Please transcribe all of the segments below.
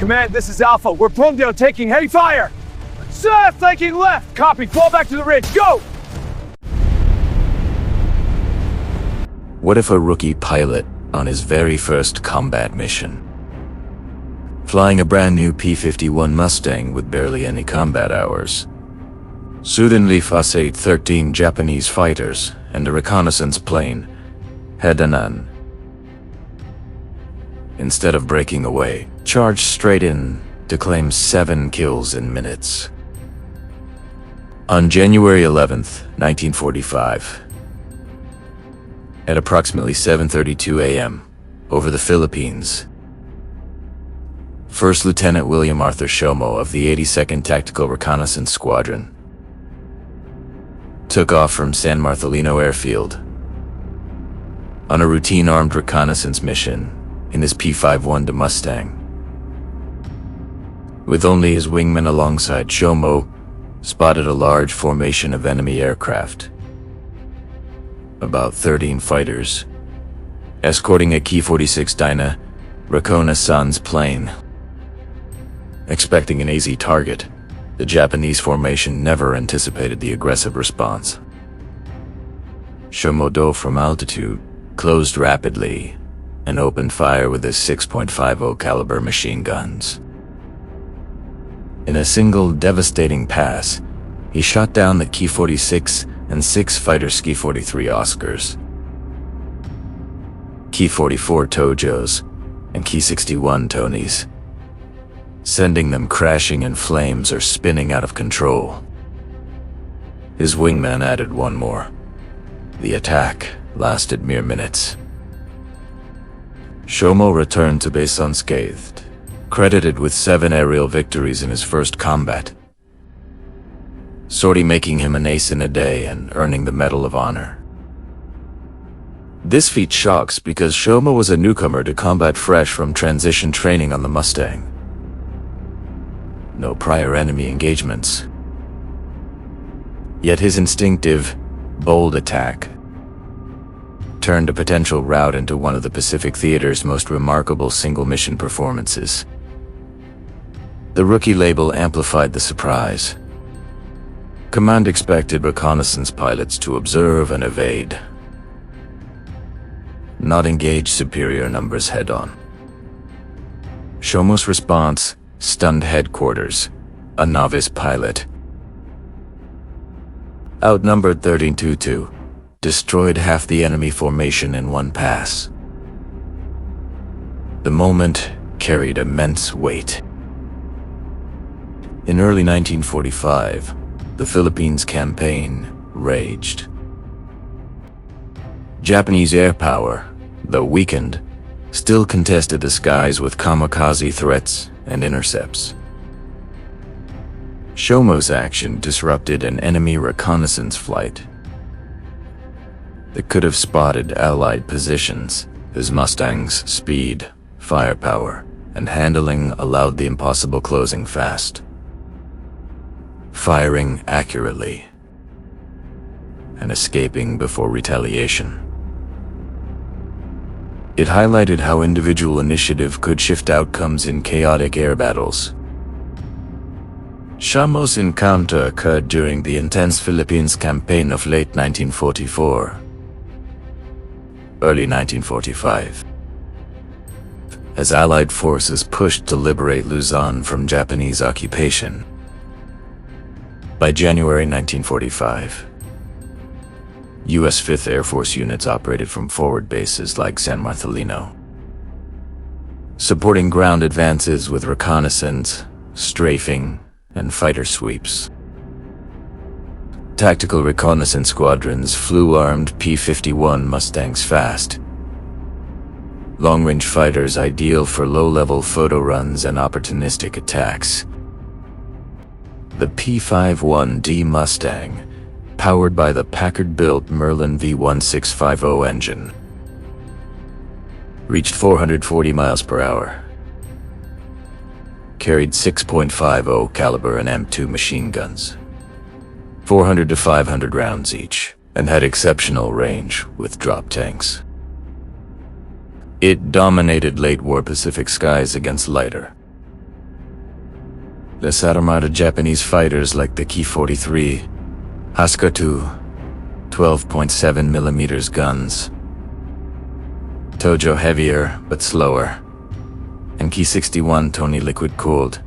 Command, this is Alpha. We're pinned down, taking heavy fire. Sir, flanking left. Copy. Fall back to the ridge. Go! What if a rookie pilot on his very first combat mission, flying a brand new P-51 Mustang with barely any combat hours, suddenly faced 13 Japanese fighters and a reconnaissance plane heading on? Instead of breaking away, charged straight in to claim 7 kills in minutes. On January 11th, 1945, at approximately 7:32 a.m., over the Philippines, First Lieutenant William Arthur Shomo of the 82nd Tactical Reconnaissance Squadron took off from San Marcelino Airfield on a routine armed reconnaissance mission in his P-51 Mustang. With only his wingman alongside, Shomo spotted a large formation of enemy aircraft, about 13 fighters, escorting a Ki-46 Dyna reconnaissance plane. Expecting an easy target, the Japanese formation never anticipated the aggressive response. Shomo dove from altitude, closed rapidly, and opened fire with his 6.50 caliber machine guns. In a single devastating pass, he shot down the Ki-46 and 6 fighter Ki-43 Oscars, Ki-44 Tojos, and Ki-61 Tonys, sending them crashing in flames or spinning out of control. His wingman added one more. The attack lasted mere minutes. Shomo returned to base unscathed, credited with 7 aerial victories in his first combat, sortie making him an ace in a day and earning the Medal of Honor. This feat shocks because Shomo was a newcomer to combat, fresh from transition training on the Mustang. No prior enemy engagements. Yet his instinctive, bold attack turned a potential rout into one of the Pacific Theater's most remarkable single-mission performances. The rookie label amplified the surprise. Command expected reconnaissance pilots to observe and evade, not engage superior numbers head-on. Shomo's response stunned headquarters. A novice pilot, outnumbered 13-2, destroyed half the enemy formation in one pass. The moment carried immense weight. In early 1945, the Philippines campaign raged. Japanese air power, though weakened, still contested the skies with kamikaze threats and intercepts. Shomo's action disrupted an enemy reconnaissance flight that could have spotted Allied positions. His Mustang's speed, firepower, and handling allowed the impossible, closing fast, firing accurately, and escaping before retaliation. It highlighted how individual initiative could shift outcomes in chaotic air battles. Shomo's encounter occurred during the intense Philippines campaign of late 1944, early 1945, as Allied forces pushed to liberate Luzon from Japanese occupation. By January 1945, U.S. 5th Air Force units operated from forward bases like San Marcelino, supporting ground advances with reconnaissance, strafing, and fighter sweeps. Tactical reconnaissance squadrons flew armed P-51 Mustangs fast, long-range fighters ideal for low-level photo runs and opportunistic attacks. The P-51D Mustang, powered by the Packard-built Merlin V1650 engine, reached 440 miles per hour, carried 6.50 caliber and M2 machine guns, 400 to 500 rounds each, and had exceptional range with drop tanks. It dominated late war Pacific skies against lighter, Les Armada Japanese fighters like the Ki-43, Haska-2, 12.7mm guns, Tojo heavier but slower, and Ki-61 Tony liquid-cooled,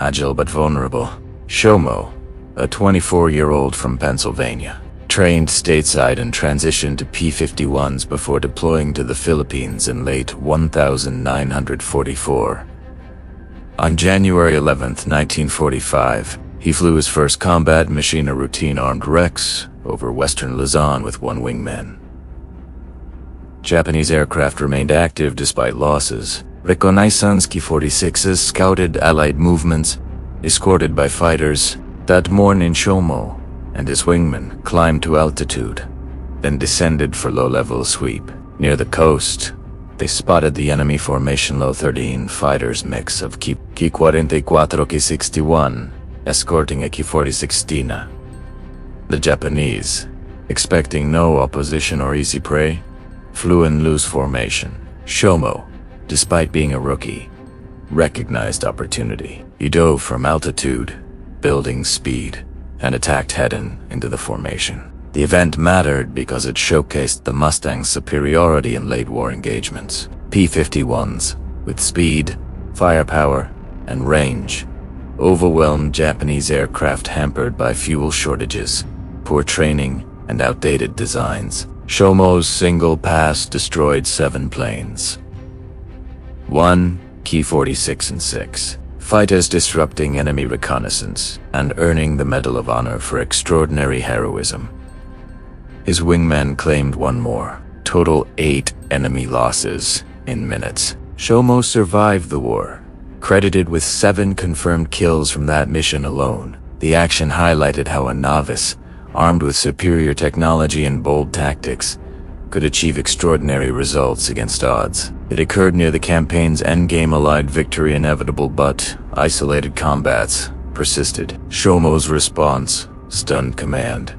agile but vulnerable. Shomo, a 24-year-old from Pennsylvania, trained stateside and transitioned to P-51s before deploying to the Philippines in late 1944. On January 11, 1945, he flew his first combat mission, a routine armed Rex, over western Luzon with one wingman. Japanese aircraft remained active despite losses. Reconnaissance Ki-46s scouted Allied movements, escorted by fighters. That morning, Shomo and his wingman climbed to altitude, then descended for low-level sweep. Near the coast, they spotted the enemy formation Low 13 fighters mix of Ki-44 Ki-61 escorting a Ki-46 Dina. The Japanese, expecting no opposition or easy prey, flew in loose formation. Shomo, despite being a rookie, recognized opportunity. He dove from altitude, building speed, and attacked head-on into the formation. The event mattered because it showcased the Mustang's superiority in late war engagements. P-51s, with speed, firepower, and range, overwhelmed Japanese aircraft hampered by fuel shortages, poor training, and outdated designs. Shomo's single pass destroyed 7 planes. 1. Ki-46 and 6. Fighters disrupting enemy reconnaissance and earning the Medal of Honor for extraordinary heroism. His wingman claimed 1 more. Total 8 enemy losses in minutes. Shomo survived the war, credited with 7 confirmed kills from that mission alone. The action highlighted how a novice, armed with superior technology and bold tactics, could achieve extraordinary results against odds. It occurred near the campaign's endgame. Allied victory inevitable, but isolated combats persisted. Shomo's response stunned command.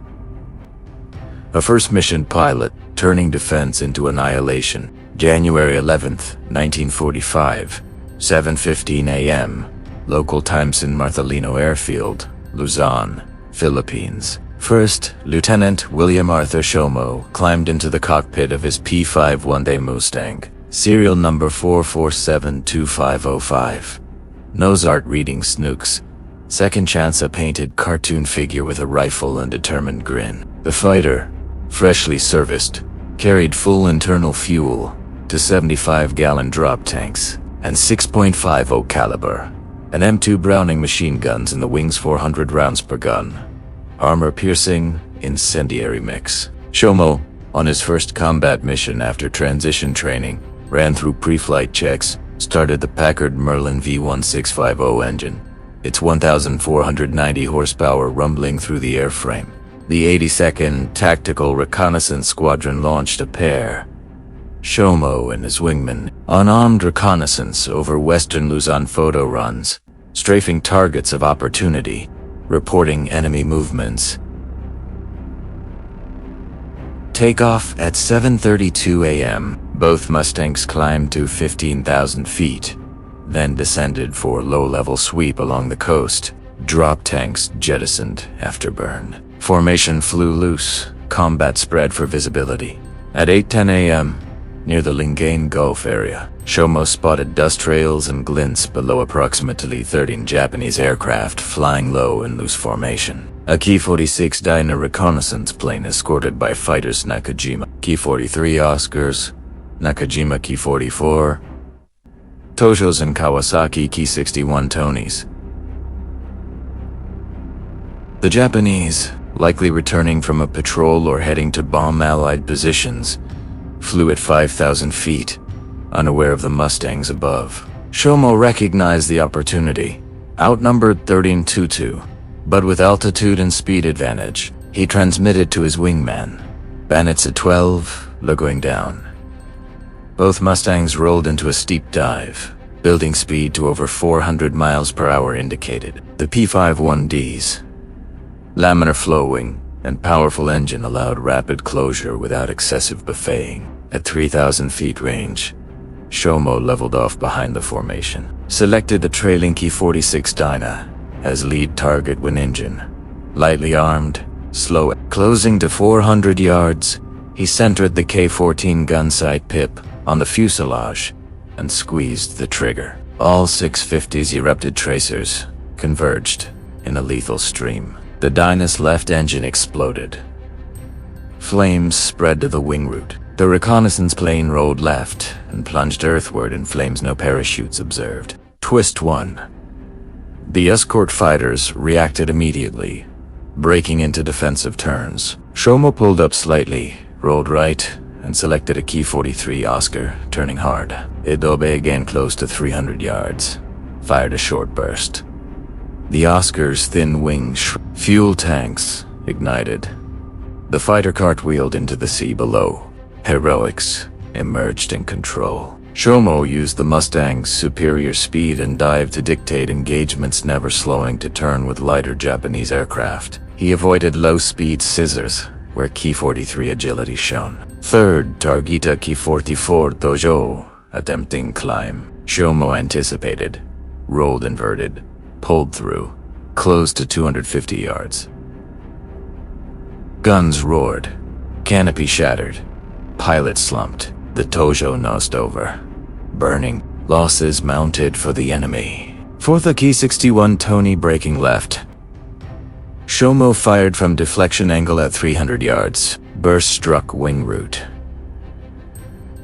A first-mission pilot turning defense into annihilation. January 11th, 1945, 7:15 a.m., local time. San Marcelino Airfield, Luzon, Philippines. First Lieutenant William Arthur Shomo climbed into the cockpit of his P-51 Mustang, serial number 4472505. Nose art reading Snooks. Second chance, a painted cartoon figure with a rifle and determined grin. The fighter, freshly serviced, carried full internal fuel to 75-gallon drop tanks and 6.50 caliber, an M2 Browning machine guns in the wings, 400 rounds per gun. Armor-piercing, incendiary mix. Shomo, on his first combat mission after transition training, ran through pre-flight checks, started the Packard Merlin V1650 engine, its 1,490 horsepower rumbling through the airframe. The 82nd Tactical Reconnaissance Squadron launched a pair, Shomo and his wingman, unarmed reconnaissance over western Luzon photo runs, strafing targets of opportunity, reporting enemy movements. Takeoff at 7:32 a.m. Both Mustangs climbed to 15,000 feet, then descended for low-level sweep along the coast. Drop tanks jettisoned after burn. Formation flew loose, combat spread for visibility. At 8:10 a.m., near the Lingayen Gulf area, Shomo spotted dust trails and glints below approximately 13 Japanese aircraft flying low in loose formation. A Ki-46 Dina reconnaissance plane escorted by fighters Nakajima Ki-43 Oscars, Nakajima Ki-44, Toshos and Kawasaki Ki-61 Tonys. The Japanese, likely returning from a patrol or heading to bomb Allied positions, flew at 5,000 feet, unaware of the Mustangs above. Shomo recognized the opportunity. Outnumbered 13-2, but with altitude and speed advantage, he transmitted to his wingman. Bandits at 12, going down. Both Mustangs rolled into a steep dive, building speed to over 400 miles per hour indicated. The P-51D's laminar flowing and powerful engine allowed rapid closure without excessive buffeting. At 3,000 feet range, Shomo leveled off behind the formation, selected the trailing Ki-46 Dina, as lead target when engine. Lightly armed, slow, closing to 400 yards, he centered the K-14 gun sight pip on the fuselage and squeezed the trigger. All 650's erupted tracers converged in a lethal stream. The Dyna's left engine exploded. Flames spread to the wing root. The reconnaissance plane rolled left and plunged earthward in flames, no parachutes observed. Twist 1. The escort fighters reacted immediately, breaking into defensive turns. Shomo pulled up slightly, rolled right, and selected a Ki-43 Oscar, turning hard. Idobe again close to 300 yards, fired a short burst. The Oscar's thin wings fuel tanks ignited. The fighter cartwheeled into the sea below. Heroics emerged in control. Shomo used the Mustang's superior speed and dive to dictate engagements, never slowing to turn with lighter Japanese aircraft. He avoided low-speed scissors, where Ki-43 agility shone. Third, Targeta Ki-44 Tojo, attempting climb. Shomo anticipated, rolled inverted, pulled through, closed to 250 yards. Guns roared, canopy shattered, pilot slumped. The Tojo nosed over, burning. Losses mounted for the enemy. Fourth, a Ki-61 Tony braking left. Shomo fired from deflection angle at 300 yards. Burst struck wing root.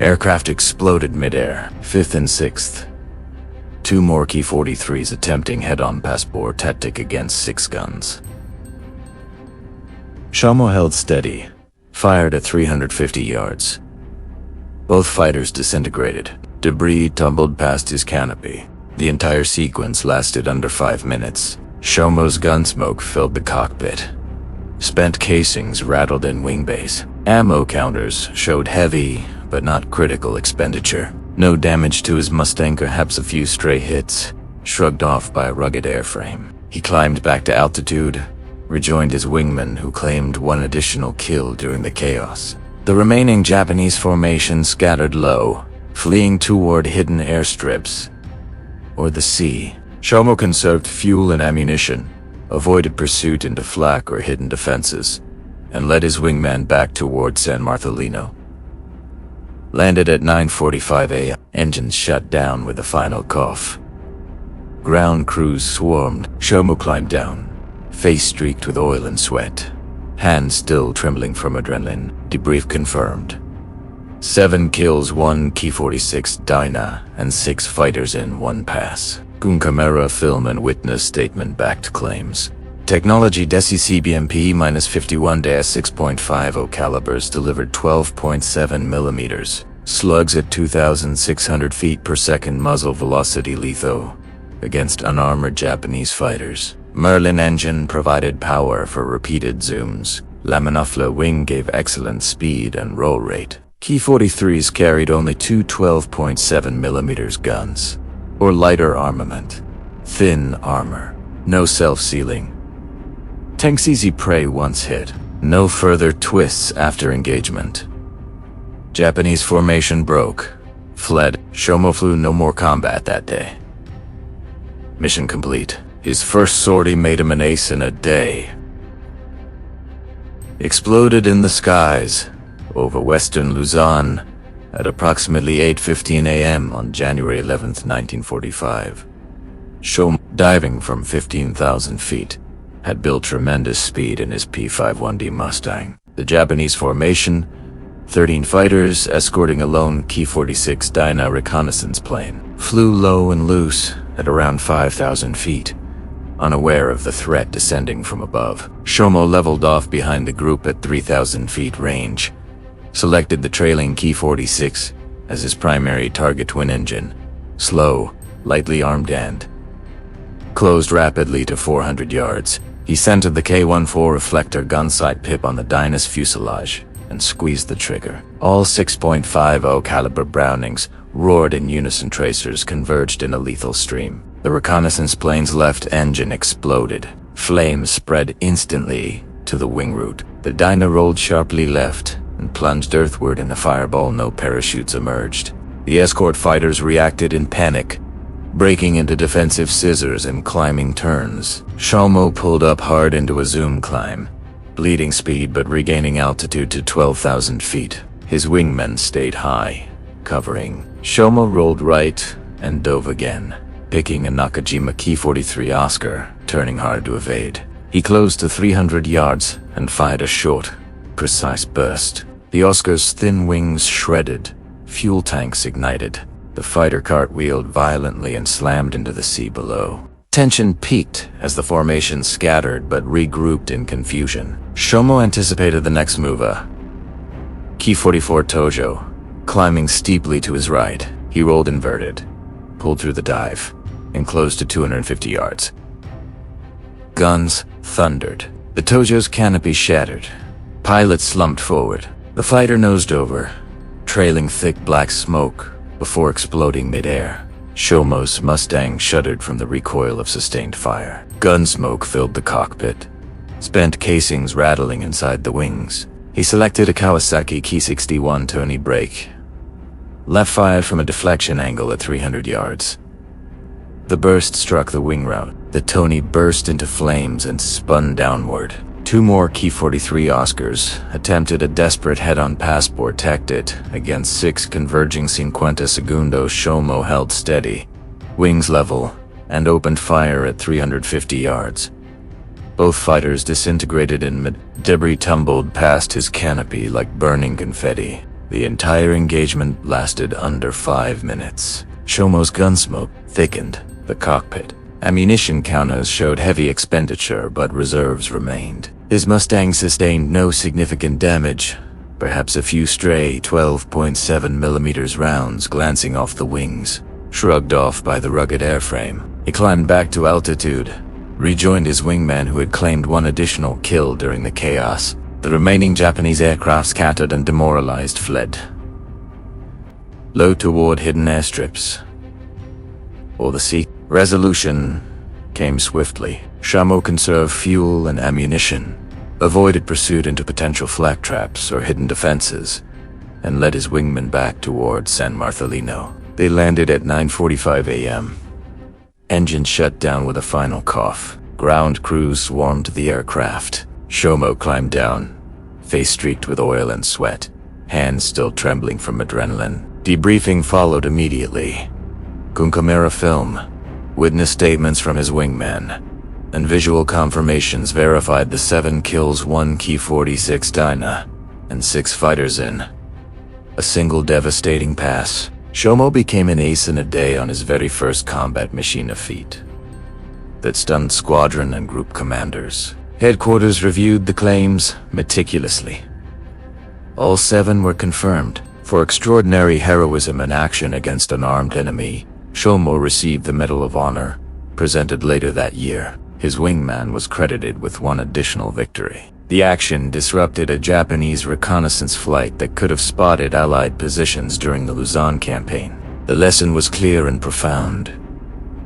Aircraft exploded midair. Fifth and sixth. Two more Ki-43s attempting head-on passport tactic against 6 guns. Shomo held steady, fired at 350 yards. Both fighters disintegrated. Debris tumbled past his canopy. The entire sequence lasted under 5 minutes. Shomo's gun smoke filled the cockpit. Spent casings rattled in wing base. Ammo counters showed heavy, but not critical expenditure. No damage to his Mustang, perhaps a few stray hits, shrugged off by a rugged airframe. He climbed back to altitude, rejoined his wingman, who claimed 1 additional kill during the chaos. The remaining Japanese formation scattered low, fleeing toward hidden airstrips or the sea. Shomo conserved fuel and ammunition, avoided pursuit into flak or hidden defenses, and led his wingman back toward San Marcelino. Landed at 9:45 a.m. Engines shut down with a final cough. Ground crews swarmed. Shomo climbed down, face streaked with oil and sweat, hands still trembling from adrenaline. Debrief confirmed. 7 kills, 1 Ki-46 Dyna, and 6 fighters in 1 pass. Gun camera film and witness statement backed claims. Technology Desi CBMP-51-6.50 calibers delivered 12.7 millimeters. Slugs at 2,600 feet per second muzzle velocity litho against unarmored Japanese fighters. Merlin engine provided power for repeated zooms. Laminafla wing gave excellent speed and roll rate. Ki-43s carried only 2 12.7 millimeters guns, or lighter armament. Thin armor. No self-sealing. Tanks easy prey once hit. No further twists after engagement. Japanese formation broke. Fled. Shomo flew no more combat that day. Mission complete. His first sortie made him an ace in a day. Exploded in the skies over western Luzon at approximately 8:15 a.m. on January 11, 1945. Shomo, diving from 15,000 feet, had built tremendous speed in his P-51 Mustang. The Japanese formation, 13 fighters escorting a lone Ki-46 Dyna reconnaissance plane, flew low and loose at around 5,000 feet, unaware of the threat descending from above. Shomo leveled off behind the group at 3,000 feet range, selected the trailing Ki-46 as his primary target twin engine, slow, lightly armed and closed rapidly to 400 yards. He centered the K-14 reflector gun sight pip on the Dyna's fuselage and squeezed the trigger. All 6.50 caliber Brownings roared in unison. Tracers converged in a lethal stream. The reconnaissance plane's left engine exploded. Flames spread instantly to the wing root. The Dyna rolled sharply left and plunged earthward in a fireball. No parachutes emerged. The escort fighters reacted in panic, breaking into defensive scissors and climbing turns. Shomo pulled up hard into a zoom climb, bleeding speed but regaining altitude to 12,000 feet. His wingmen stayed high, covering. Shomo rolled right and dove again, picking a Nakajima Ki-43 Oscar, turning hard to evade. He closed to 300 yards and fired a short, precise burst. The Oscar's thin wings shredded, fuel tanks ignited. The fighter cartwheeled violently and slammed into the sea below. Tension peaked as the formation scattered but regrouped in confusion. Shomo anticipated the next move, a Ki-44 Tojo, climbing steeply to his right. He rolled inverted, pulled through the dive, and closed to 250 yards. Guns thundered. The Tojo's canopy shattered. Pilot slumped forward. The fighter nosed over, trailing thick black smoke before exploding midair. Shomo's Mustang shuddered from the recoil of sustained fire. Gun smoke filled the cockpit, spent casings rattling inside the wings. He selected a Kawasaki Ki-61 Tony brake, left fired from a deflection angle at 300 yards. The burst struck the wing route. The Tony burst into flames and spun downward. Two more Ki-43 Oscars attempted a desperate head-on passport tactic against 6 converging 50 segundos. Shomo held steady, wings level, and opened fire at 350 yards. Both fighters disintegrated in mid. Debris tumbled past his canopy like burning confetti. The entire engagement lasted under 5 minutes. Shomo's gunsmoke thickened the cockpit. Ammunition counters showed heavy expenditure, but reserves remained. His Mustang sustained no significant damage, perhaps a few stray 12.7mm rounds glancing off the wings, shrugged off by the rugged airframe. He climbed back to altitude, rejoined his wingman who had claimed 1 additional kill during the chaos. The remaining Japanese aircraft scattered and demoralized fled, low toward hidden airstrips or the sea. Resolution came swiftly. Shomo conserved fuel and ammunition, avoided pursuit into potential flak traps or hidden defenses, and led his wingmen back toward San Marcelino. They landed at 9:45 a.m. Engine shut down with a final cough. Ground crews swarmed the aircraft. Shomo climbed down, face streaked with oil and sweat, hands still trembling from adrenaline. Debriefing followed immediately. Kunkamera film, witness statements from his wingman, and visual confirmations verified the 7 kills, 1 Ki-46 Dyna, and 6 fighters in a single devastating pass. Shomo became an ace in a day on his very first combat machine feat that stunned squadron and group commanders. Headquarters reviewed the claims meticulously. All 7 were confirmed. For extraordinary heroism in action against an armed enemy, Shomo received the Medal of Honor, presented later that year. His wingman was credited with 1 additional victory. The action disrupted a Japanese reconnaissance flight that could have spotted Allied positions during the Luzon campaign. The lesson was clear and profound.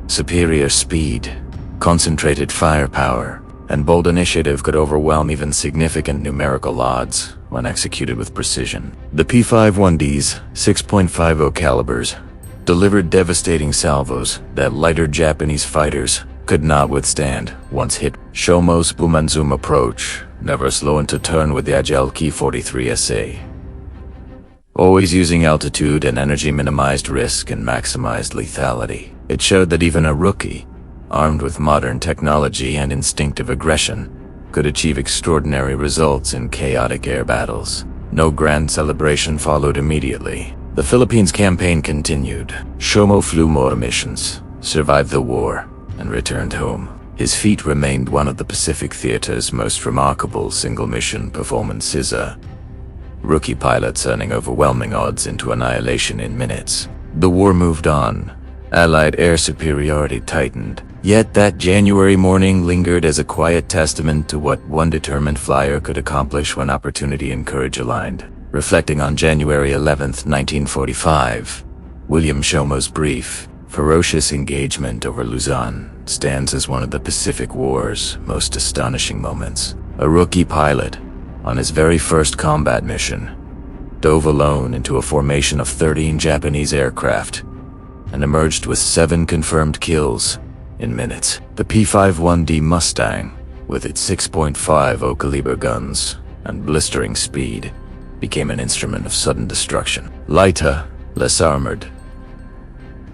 Superior speed, concentrated firepower, and bold initiative could overwhelm even significant numerical odds when executed with precision. The P-51D's 6.50 calibers delivered devastating salvos that lighter Japanese fighters could not withstand once hit. Shomo's Bumanzum approach, never slowing to turn with the agile Ki-43 SA. Always using altitude and energy minimized risk and maximized lethality. It showed that even a rookie, armed with modern technology and instinctive aggression, could achieve extraordinary results in chaotic air battles. No grand celebration followed immediately. The Philippines campaign continued. Shomo flew more missions, survived the war, and returned home. His feat remained one of the Pacific Theater's most remarkable single-mission performances, a rookie pilots earning overwhelming odds into annihilation in minutes. The war moved on. Allied air superiority tightened. Yet that January morning lingered as a quiet testament to what one determined flyer could accomplish when opportunity and courage aligned. Reflecting on January 11th, 1945, William Shomo's brief, ferocious engagement over Luzon stands as one of the Pacific War's most astonishing moments. A rookie pilot, on his very first combat mission, dove alone into a formation of 13 Japanese aircraft, and emerged with 7 confirmed kills in minutes. The P-51 Mustang, with its 6.50 caliber guns and blistering speed, became an instrument of sudden destruction. Lighter, less armored.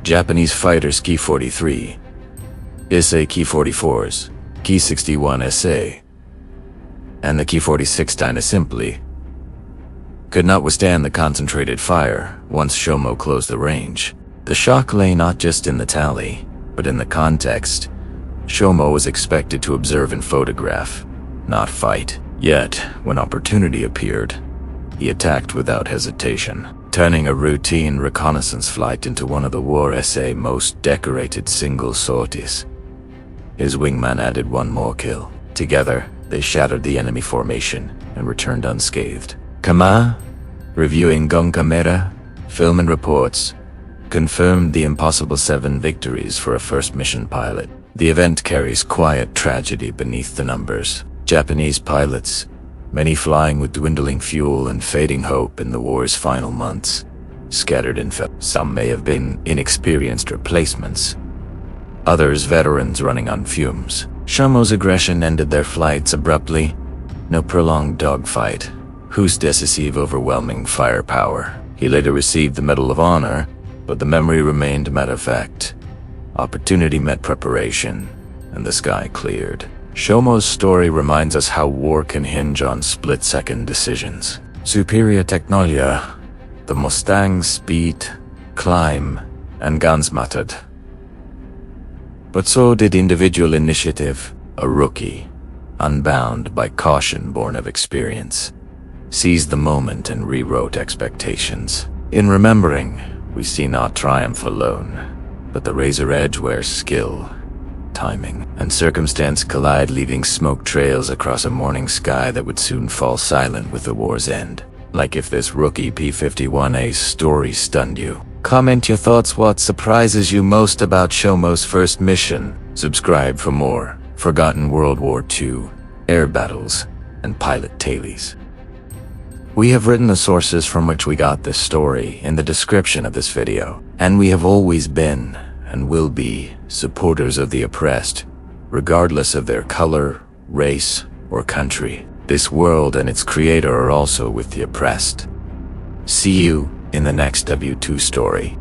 Japanese fighters Ki-43, Issei Ki-44s, Ki-61 SA, and the Ki-46 Dyna simply could not withstand the concentrated fire once Shomo closed the range. The shock lay not just in the tally, but in the context. Shomo was expected to observe and photograph, not fight. Yet, when opportunity appeared, he attacked without hesitation, turning a routine reconnaissance flight into one of the War SA most decorated single sorties. His wingman added 1 more kill. Together, they shattered the enemy formation and returned unscathed. Kama, reviewing Gon Kamera, film and reports, confirmed the impossible 7 victories for a first mission pilot. The event carries quiet tragedy beneath the numbers. Japanese pilots, many flying with dwindling fuel and fading hope in the war's final months, scattered and fell. Some may have been inexperienced replacements, others veterans running on fumes. Shomo's aggression ended their flights abruptly. No prolonged dogfight, whose decisive overwhelming firepower. He later received the Medal of Honor, but the memory remained matter of fact. Opportunity met preparation, and the sky cleared. Shomo's story reminds us how war can hinge on split-second decisions. Superior technology, the Mustang's speed, climb, and guns mattered. But so did individual initiative. A rookie, unbound by caution born of experience, seized the moment and rewrote expectations. In remembering, we see not triumph alone, but the razor edge where skill, timing, and circumstance collide, leaving smoke trails across a morning sky that would soon fall silent with the war's end. Like if this rookie P-51A story stunned you. Comment your thoughts. What surprises you most about Shomo's first mission? Subscribe for more forgotten World War II, air battles, and pilot tales. We have written the sources from which we got this story in the description of this video, and we have always been, and will be, supporters of the oppressed, regardless of their color, race, or country. This world and its creator are also with the oppressed. See you in the next W2 story.